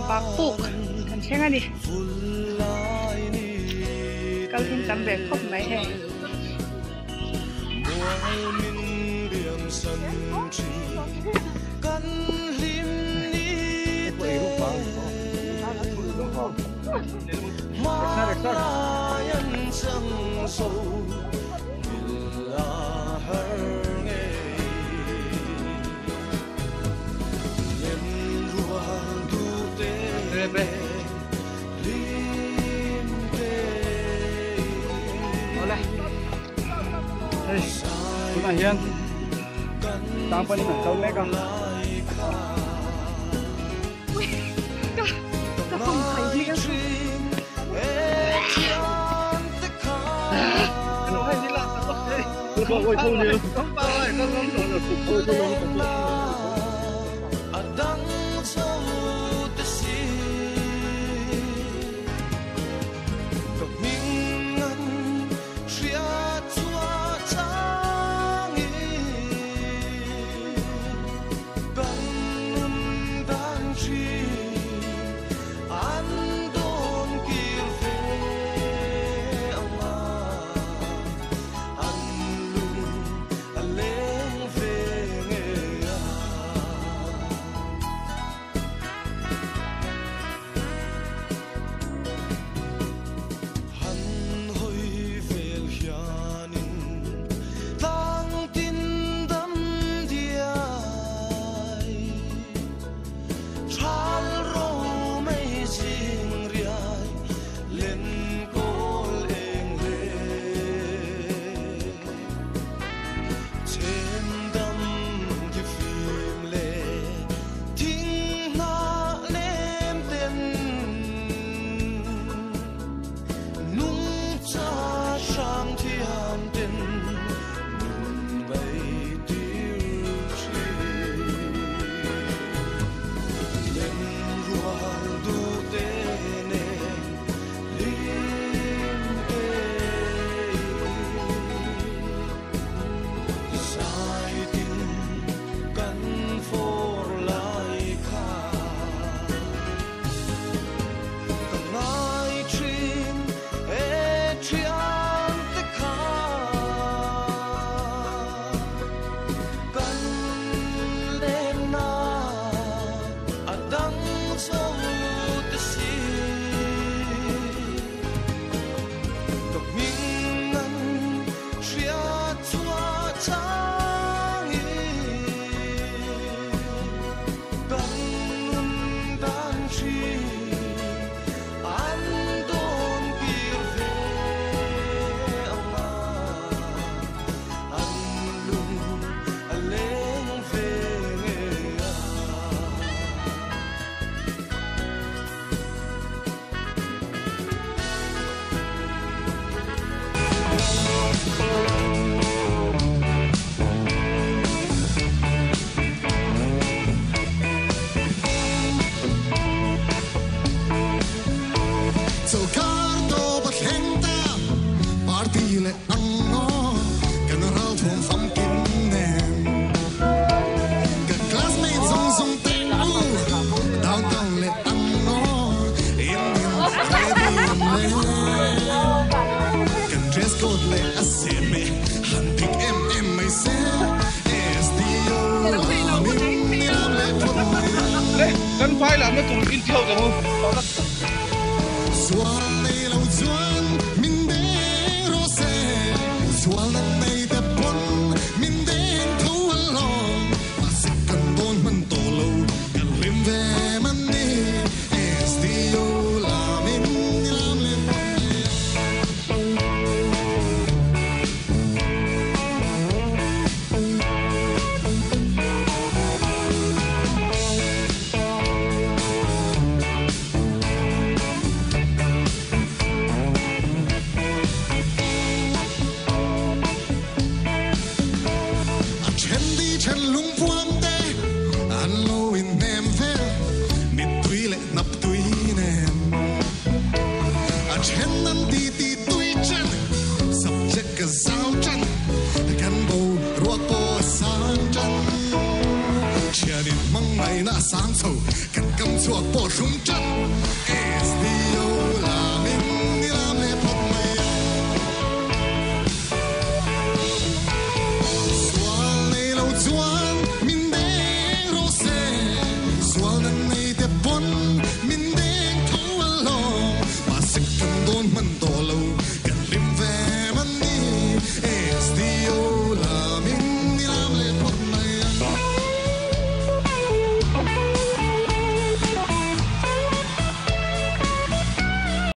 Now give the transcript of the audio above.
bạc phụ thành xe ngay đi câu thiên tâm về khóc mấy hè Mà hiền tao phân là câu mấy con ta không thấy gì đâu nó hay đi làm sao vậy con ơi không nhiều con bao ơi con lắm rồi ôi con lắm Cần phải làm nó cùng in theo cả không? 那桑草，看工作不容正，is the